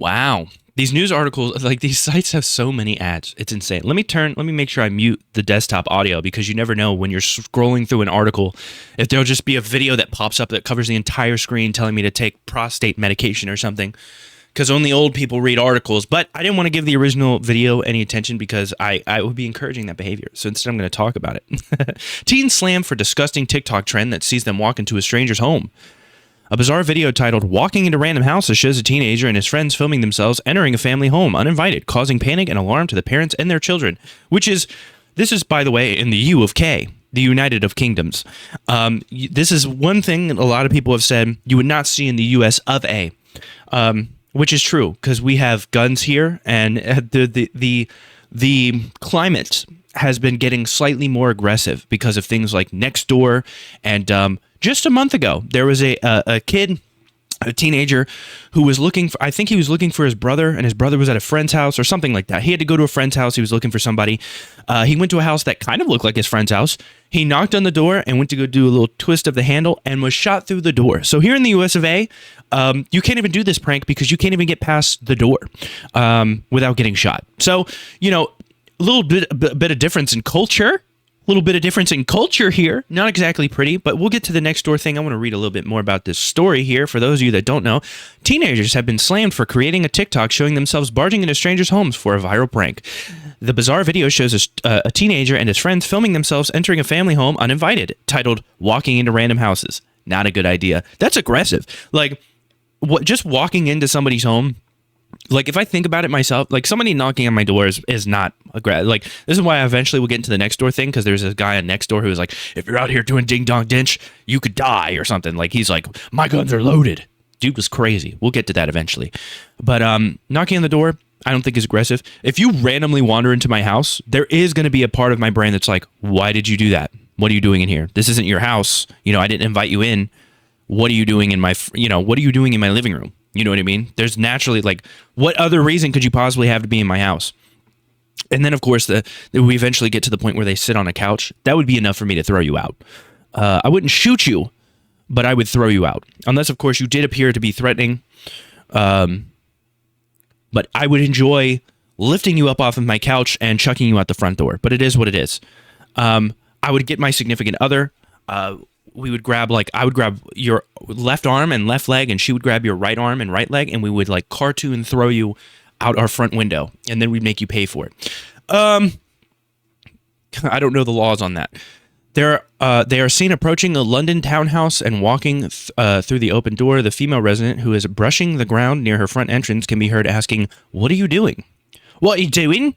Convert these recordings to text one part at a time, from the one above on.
Wow. These news articles, like these sites have so many ads. It's insane. Let me make sure I mute the desktop audio because you never know when you're scrolling through an article if there'll just be a video that pops up that covers the entire screen telling me to take prostate medication or something. Because only old people read articles. But I didn't want to give the original video any attention because I would be encouraging that behavior. So instead, I'm going to talk about it. Teen slammed for disgusting TikTok trend that sees them walk into a stranger's home. A bizarre video titled Walking into Random Houses shows a teenager and his friends filming themselves entering a family home uninvited, causing panic and alarm to the parents and their children. This is, by the way, in the U of K, the United of Kingdoms. This is one thing a lot of people have said you would not see in the US of A. Which is true because we have guns here, and the climate has been getting slightly more aggressive because of things like Nextdoor. And just a month ago, there was a kid, a teenager, who was looking for, I think he was looking for his brother, and his brother was at a friend's house or something like that. He had to go to a friend's house. He was looking for somebody. He went to a house that kind of looked like his friend's house. He knocked on the door and went to go do a little twist of the handle and was shot through the door. So here in the US of A, you can't even do this prank because you can't even get past the door without getting shot. So, a little bit of difference in culture. A little bit of difference in culture here. Not exactly pretty, but we'll get to the next door thing. I want to read a little bit more about this story here. For those of you that don't know, teenagers have been slammed for creating a TikTok showing themselves barging into strangers' homes for a viral prank. The bizarre video shows a teenager and his friends filming themselves entering a family home uninvited, titled Walking into Random Houses. Not a good idea. That's aggressive. Like, just walking into somebody's home. Like, if I think about it myself, like, somebody knocking on my door is not aggressive. Like, this is why I eventually will get into the Nextdoor thing, because there's a guy on Nextdoor who was like, if you're out here doing ding-dong-dinch, you could die or something. Like, he's like, my guns are loaded. Dude was crazy. We'll get to that eventually. But knocking on the door, I don't think is aggressive. If you randomly wander into my house, there is going to be a part of my brain that's like, why did you do that? What are you doing in here? This isn't your house. I didn't invite you in. What are you doing in my, what are you doing in my living room? You know what I mean? There's naturally, like, what other reason could you possibly have to be in my house? And then, of course, we eventually get to the point where they sit on a couch. That would be enough for me to throw you out. I wouldn't shoot you, but I would throw you out. Unless, of course, you did appear to be threatening. But I would enjoy lifting you up off of my couch and chucking you out the front door. But it is what it is. I would get my significant other. I would grab your left arm and left leg, and she would grab your right arm and right leg, and we would like cartoon throw you out our front window, and then we'd make you pay for it. I don't know the laws on that. They are seen approaching a London townhouse and walking through the open door. The female resident, who is brushing the ground near her front entrance, can be heard asking, "What are you doing? What are you doing?"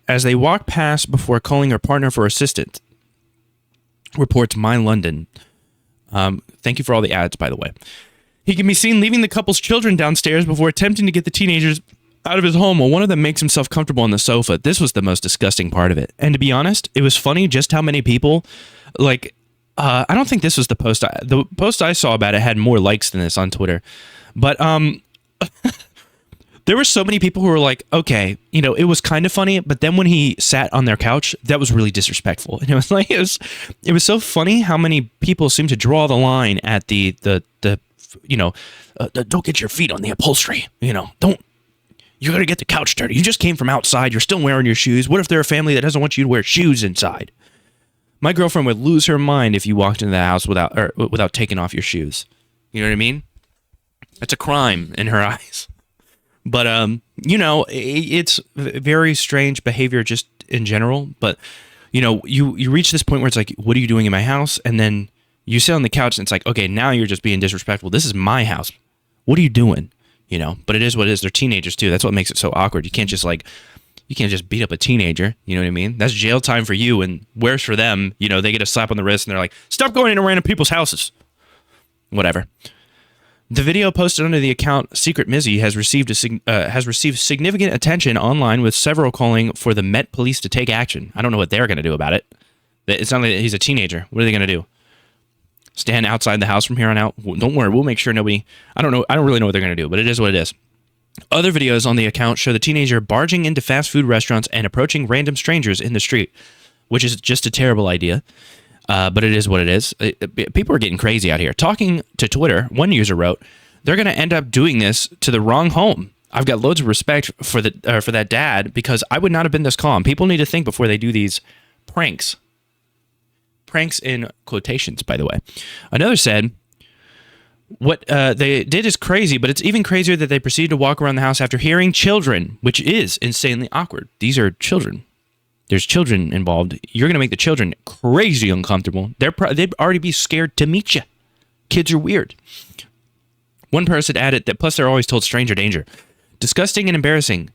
as they walk past before calling her partner for assistance. Reports My London. Thank you for all the ads, by the way. He can be seen leaving the couple's children downstairs before attempting to get the teenagers out of his home while one of them makes himself comfortable on the sofa. This was the most disgusting part of it. And to be honest, it was funny just how many people, like, I don't think this was the post. The post I saw about it had more likes than this on Twitter. But there were so many people who were like, okay, it was kind of funny, but then when he sat on their couch, that was really disrespectful. And it was like, it was so funny how many people seem to draw the line at the don't get your feet on the upholstery. You're going to get the couch dirty. You just came from outside. You're still wearing your shoes. What if they're a family that doesn't want you to wear shoes inside? My girlfriend would lose her mind if you walked into the house without taking off your shoes. You know what I mean? That's a crime in her eyes. But, it's very strange behavior just in general. But, you reach this point where it's like, what are you doing in my house? And then you sit on the couch and it's like, okay, now you're just being disrespectful. This is my house. What are you doing? But it is what it is. They're teenagers too. That's what makes it so awkward. You can't just beat up a teenager. You know what I mean? That's jail time for you and worse for them. They get a slap on the wrist and they're like, stop going into random people's houses. Whatever. The video posted under the account Secret Mizzy has received significant attention online, with several calling for the Met Police to take action. I don't know what they're going to do about it. It's not like he's a teenager. What are they going to do? Stand outside the house from here on out? Don't worry, we'll make sure nobody... I don't know. I don't really know what they're going to do, but it is what it is. Other videos on the account show the teenager barging into fast food restaurants and approaching random strangers in the street, which is just a terrible idea. But it is what it is. People are getting crazy out here. Talking to Twitter, one user wrote, they're going to end up doing this to the wrong home. I've got loads of respect for for that dad, because I would not have been this calm. People need to think before they do these pranks. Pranks in quotations, by the way. Another said, what they did is crazy, but it's even crazier that they proceeded to walk around the house after hearing children, which is insanely awkward. These are children. There's children involved. You're going to make the children crazy uncomfortable. They'd already be scared to meet you. Kids are weird. One person added that, plus they're always told stranger danger. Disgusting and embarrassing.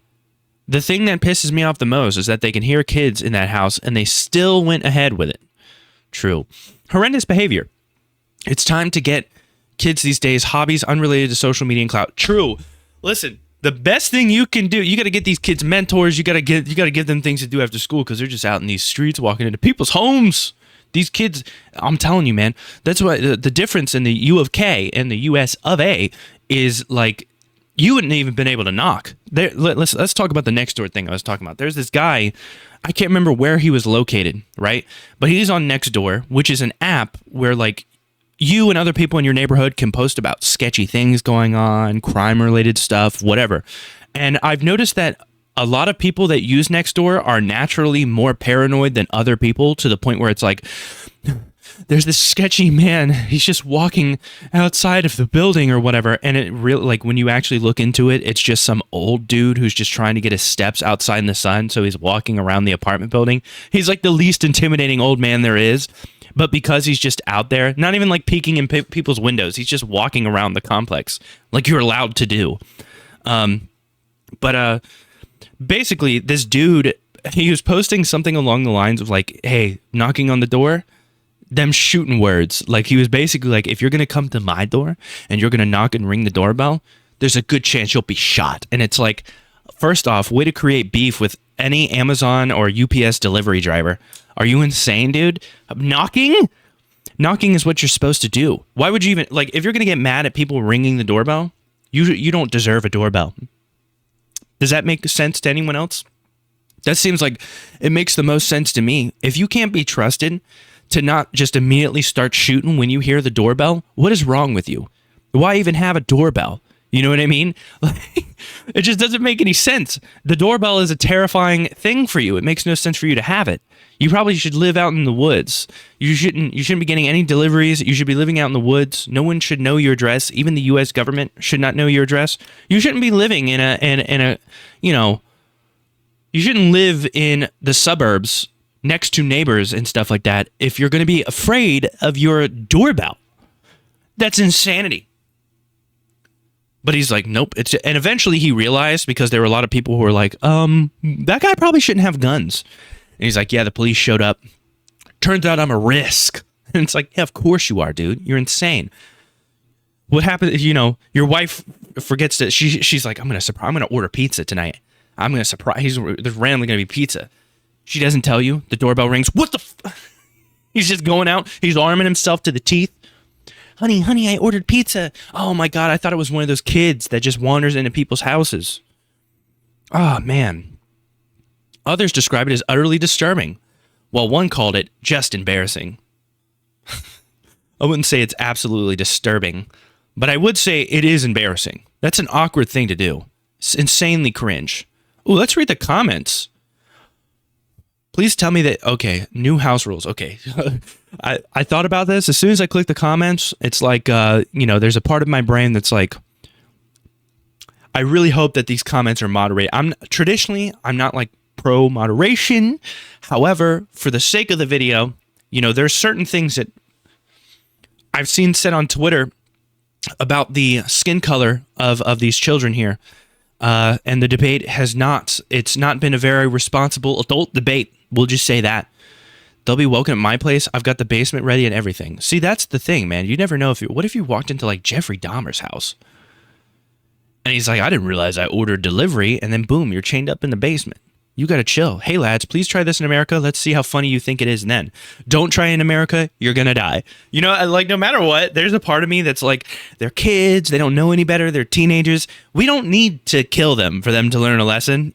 The thing that pisses me off the most is that they can hear kids in that house and they still went ahead with it. True. Horrendous behavior. It's time to get kids these days hobbies unrelated to social media and clout. True. Listen, the best thing you can do, you got to get these kids mentors. You got to give them things to do after school, because they're just out in these streets walking into people's homes. These kids, I'm telling you, man, that's why the difference in the U of K and the US of A is like, you wouldn't even been able to knock. Let's talk about the next door thing I was talking about. There's this guy, I can't remember where he was located, right? But he's on Nextdoor, which is an app where like you and other people in your neighborhood can post about sketchy things going on, crime-related stuff, whatever. And I've noticed that a lot of people that use Nextdoor are naturally more paranoid than other people, to the point where it's like, there's this sketchy man, he's just walking outside of the building or whatever, and it really, like, when you actually look into it, it's just some old dude who's just trying to get his steps outside in the sun, so he's walking around the apartment building. He's like the least intimidating old man there is, but because he's just out there, not even like peeking in people's windows, he's just walking around the complex like you're allowed to do. Basically, this dude, he was posting something along the lines of like, hey, knocking on the door, them shooting words. Like, he was basically like, if you're going to come to my door and you're going to knock and ring the doorbell, there's a good chance you'll be shot. And it's like, first off, way to create beef with any Amazon or UPS delivery driver. Are you insane, dude? Knocking is what you're supposed to do. Why would you even, like, if you're going to get mad at people ringing the doorbell, you don't deserve a doorbell. Does that make sense to anyone else? That seems like it makes the most sense to me. If you can't be trusted to not just immediately start shooting when you hear the doorbell, what is wrong with you? Why even have a doorbell? You know what I mean? Like, it just doesn't make any sense. The doorbell is a terrifying thing for you. It makes no sense for you to have it. You probably should live out in the woods. You shouldn't be getting any deliveries. You should be living out in the woods. No one should know your address. Even the US government should not know your address. You shouldn't be living in a you know, you shouldn't live in the suburbs next to neighbors and stuff like that if you're going to be afraid of your doorbell. That's insanity. But he's like, nope. And eventually he realized, because there were a lot of people who were like, that guy probably shouldn't have guns. And he's like, yeah, the police showed up. Turns out I'm a risk. And it's like, yeah, of course you are, dude. You're insane. What happened? You know, your wife forgets that she's like, I'm going to order pizza tonight. I'm going to surprise. There's randomly going to be pizza. She doesn't tell you. The doorbell rings. What the He's just going out. He's arming himself to the teeth. Honey, I ordered pizza. Oh my God, I thought it was one of those kids that just wanders into people's houses. Oh, man. Others describe it as utterly disturbing, while one called it just embarrassing. I wouldn't say it's absolutely disturbing, but I would say it is embarrassing. That's an awkward thing to do. It's insanely cringe. Oh, let's read the comments. Please tell me that, okay, new house rules. Okay. I thought about this. As soon as I click the comments, it's like, there's a part of my brain that's like, I really hope that these comments are moderated. I'm not like pro moderation. However, for the sake of the video, there's certain things that I've seen said on Twitter about the skin color of these children here. And the debate it's not been a very responsible adult debate. We'll just say that. They'll be welcome at my place. I've got the basement ready and everything. See, that's the thing, man. You never know what if you walked into like Jeffrey Dahmer's house? And he's like, I didn't realize I ordered delivery, and then boom, you're chained up in the basement. You gotta chill. Hey lads, please try this in America. Let's see how funny you think it is, and then don't try in America, you're gonna die. Like, no matter what, there's a part of me that's like, they're kids, they don't know any better, they're teenagers. We don't need to kill them for them to learn a lesson,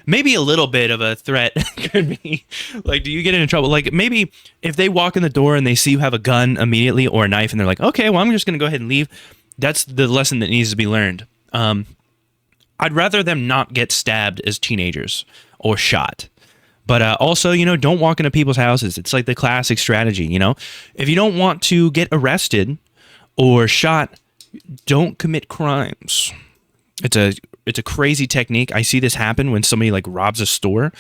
Maybe a little bit of a threat could be like, do you get into trouble? Like, maybe if they walk in the door and they see you have a gun immediately or a knife, and they're like, okay, well, I'm just gonna go ahead and leave. That's the lesson that needs to be learned. I'd rather them not get stabbed as teenagers or shot. But also, don't walk into people's houses. It's like the classic strategy, If you don't want to get arrested or shot, don't commit crimes. It's a crazy technique. I see this happen when somebody like robs a store.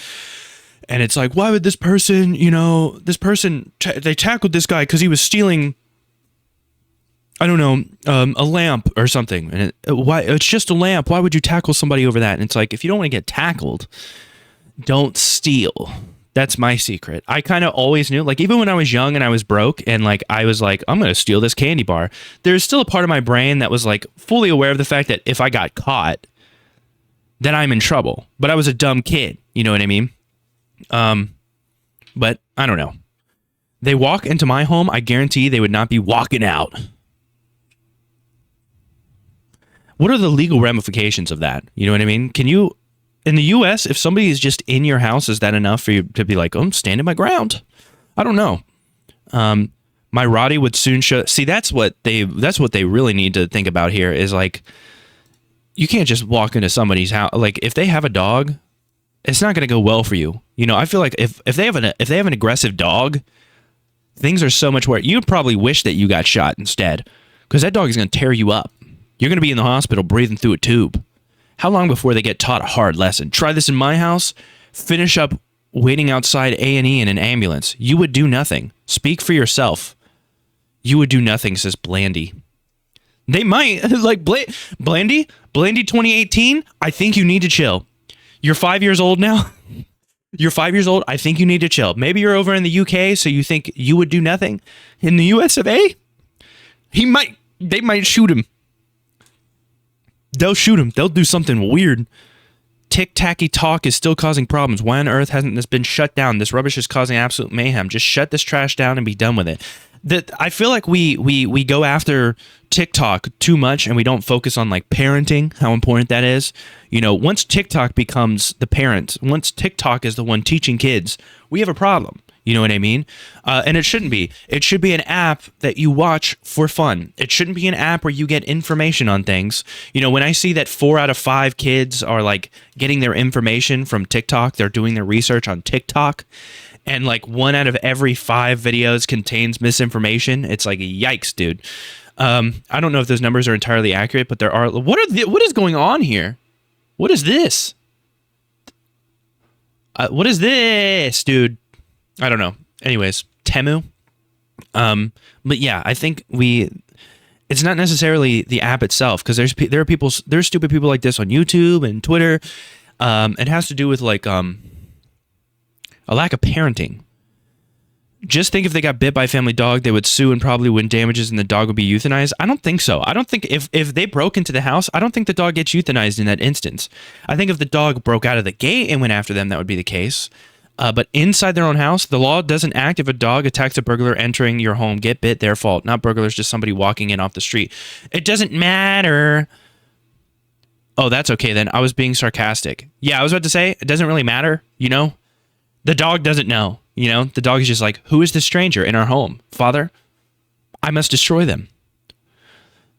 And it's like, why would this person, they tackled this guy because he was stealing, I don't know, a lamp or something. And it's just a lamp. Why would you tackle somebody over that? And it's like, if you don't want to get tackled, don't steal. That's my secret. I kind of always knew, like, even when I was young and I was broke and like, I was like, I'm going to steal this candy bar. There's still a part of my brain that was like fully aware of the fact that if I got caught, then I'm in trouble. But I was a dumb kid. You know what I mean? But I don't know. They walk into my home, I guarantee they would not be walking out. What are the legal ramifications of that? You know what I mean? Can you, in the US, if somebody is just in your house, is that enough for you to be like, oh, I'm standing my ground? I don't know. My Roddy would soon show. See, that's what they really need to think about here is like, you can't just walk into somebody's house. Like if they have a dog, it's not going to go well for you. I feel like if they have an aggressive dog, things are so much worse. You'd probably wish that you got shot instead, because that dog is going to tear you up. You're going to be in the hospital breathing through a tube. How long before they get taught a hard lesson? Try this in my house. Finish up waiting outside A&E in an ambulance. You would do nothing. Speak for yourself. You would do nothing, says Blandy. They might. Like Blandy 2018, I think you need to chill. You're 5 years old now. You're 5 years old. I think you need to chill. Maybe you're over in the UK, so you think you would do nothing. In the US of A, they might shoot him. They'll shoot him. They'll do something weird. Tick-tacky talk is still causing problems. Why on earth hasn't this been shut down? This rubbish is causing absolute mayhem. Just shut this trash down and be done with it. I feel like we go after TikTok too much and we don't focus on like parenting, how important that is. Once TikTok becomes the parent, once TikTok is the one teaching kids, we have a problem. You know what I mean? And it shouldn't be. It should be an app that you watch for fun. It shouldn't be an app where you get information on things. When I see that 4 out of 5 kids are like getting their information from TikTok, they're doing their research on TikTok, and like 1 out of every 5 videos contains misinformation, it's like, yikes, dude. I don't know if those numbers are entirely accurate, but there are. What is going on here? What is this? What is this, dude? I don't know. Anyways, Temu. But yeah, I think it's not necessarily the app itself, because there's stupid people like this on YouTube and Twitter. It has to do with like a lack of parenting. Just think if they got bit by a family dog, they would sue and probably win damages and the dog would be euthanized. I don't think so. I don't think if they broke into the house, I don't think the dog gets euthanized in that instance. I think if the dog broke out of the gate and went after them, that would be the case. But inside their own house, the law doesn't act if a dog attacks a burglar entering your home. Get bit, their fault. Not burglars, just somebody walking in off the street. It doesn't matter. Oh, that's okay then. I was being sarcastic. Yeah, I was about to say, it doesn't really matter, The dog doesn't know, The dog is just like, who is this stranger in our home? Father, I must destroy them.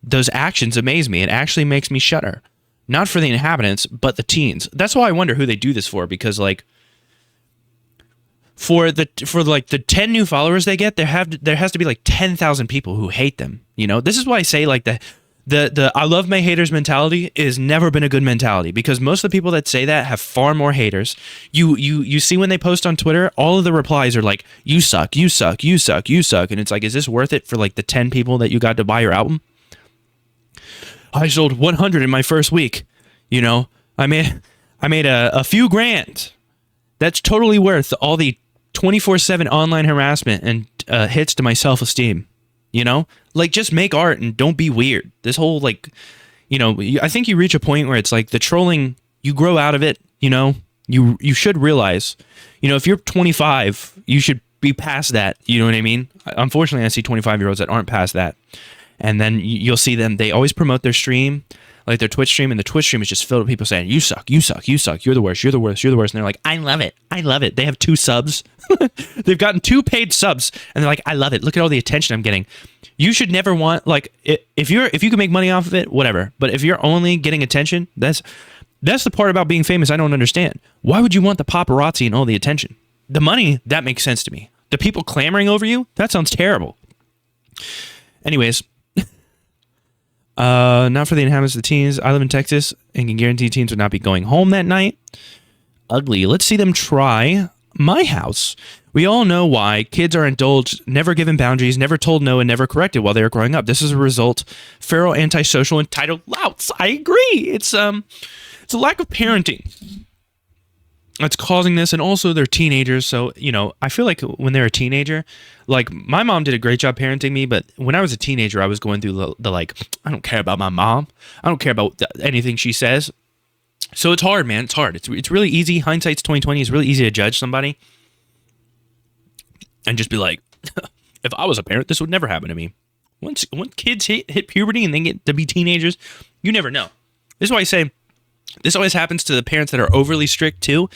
Those actions amaze me. It actually makes me shudder. Not for the inhabitants, but the teens. That's why I wonder who they do this for, because like, for the 10 new followers they get, there has to be like 10,000 people who hate them. This is why I say like the I love my haters mentality is never been a good mentality, because most of the people that say that have far more haters. You see when they post on Twitter, all of the replies are like, you suck, you suck, you suck, you suck, and it's like, is this worth it for like the 10 people that you got to buy your album? I sold 100 in my first week. I made a few grand. That's totally worth all the 24/7 online harassment and hits to my self-esteem. Like, just make art and don't be weird. This whole like, I think you reach a point where it's like the trolling, you grow out of it. You should realize, if you're 25, you should be past that. You know what I mean? Unfortunately, I see 25-year-olds that aren't past that. And then you'll see them, they always promote their stream, like their Twitch stream, and the Twitch stream is just filled with people saying, you suck, you suck, you suck, you're the worst, you're the worst, you're the worst. And they're like, I love it, I love it. They have 2 subs. They've gotten 2 paid subs, and they're like, I love it. Look at all the attention I'm getting. You should never want, like, if you can make money off of it, whatever. But if you're only getting attention, That's the part about being famous I don't understand. Why would you want the paparazzi and all the attention? The money, that makes sense to me. The people clamoring over you, that sounds terrible. Anyways, not for the inhabitants of the teens. I live in Texas and can guarantee teens would not be going home that night. Ugly. Let's see them try my house. We all know why. Kids are indulged, never given boundaries, never told no, and never corrected while they were growing up. This is a result. Feral, antisocial, entitled louts. I agree. It's a lack of parenting that's causing this, and also they're teenagers. So, I feel like when they're a teenager, like my mom did a great job parenting me, but when I was a teenager, I was going through the like, I don't care about my mom. I don't care about anything she says. So it's hard, man. It's hard. It's really easy. Hindsight's 2020. It's really easy to judge somebody and just be like, if I was a parent, this would never happen to me. When kids hit puberty and they get to be teenagers, you never know. This is why I say this always happens to the parents that are overly strict too.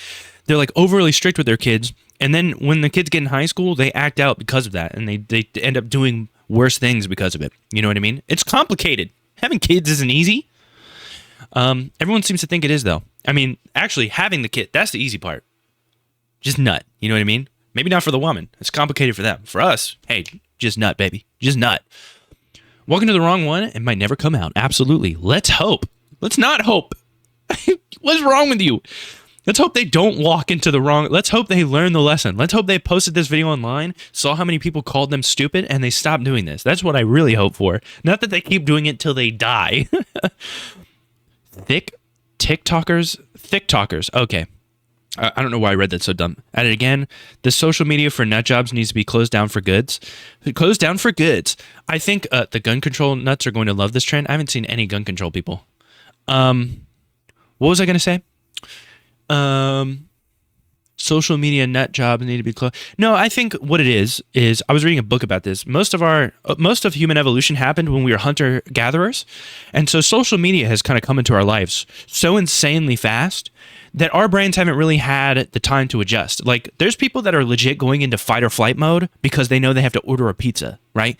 They're like overly strict with their kids, and then when the kids get in high school, they act out because of that, and they end up doing worse things because of it. You know what I mean? It's complicated. Having kids isn't easy. Everyone seems to think it is, though. I mean, actually, having the kid, that's the easy part. Just nut. You know what I mean? Maybe not for the woman. It's complicated for them. For us, hey, just nut, baby. Just nut. Walking to the wrong one, it might never come out. Absolutely. Let's hope. Let's not hope. What's wrong with you? Let's hope they don't walk into the wrong. Let's hope they learn the lesson. Let's hope they posted this video online, saw how many people called them stupid, and they stopped doing this. That's what I really hope for. Not that they keep doing it till they die. Thick TikTokers. Okay. I don't know why I read that so dumb. At it again. The social media for nut jobs needs to be closed down for goods. Closed down for goods. I think the gun control nuts are going to love this trend. I haven't seen any gun control people. What was I going to say? Social media nut jobs need to be closed. No, I think what it is I was reading a book about this. Most of human evolution happened when we were hunter-gatherers. And so social media has kind of come into our lives so insanely fast that our brains haven't really had the time to adjust. Like, there's people that are legit going into fight or flight mode because they know they have to order a pizza, right?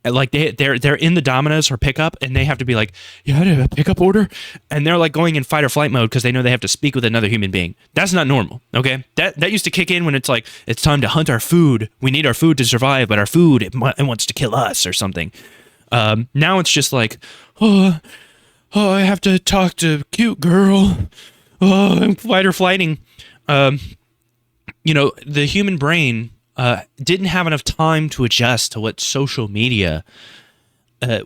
Like they're in the Domino's or pickup, and they have to be like, yeah, I did a pickup order, and they're like going in fight or flight mode because they know they have to speak with another human being. That's not normal, okay? That used to kick in when it's like it's time to hunt our food. We need our food to survive, but our food it wants to kill us or something. Now it's just like, oh, I have to talk to cute girl. Oh, I'm fight or flighting. The human brain didn't have enough time to adjust to what social media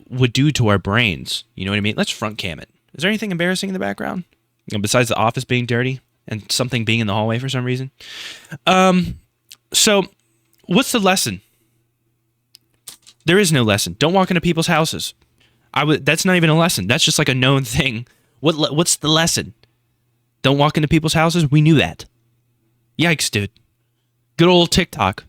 would do to our brains. You know what I mean? Let's front cam it. Is there anything embarrassing in the background? Besides the office being dirty and something being in the hallway for some reason. So what's the lesson? There is no lesson. Don't walk into people's houses. That's not even a lesson. That's just like a known thing. What's the lesson? Don't walk into people's houses? We knew that. Yikes, dude. Good old TikTok.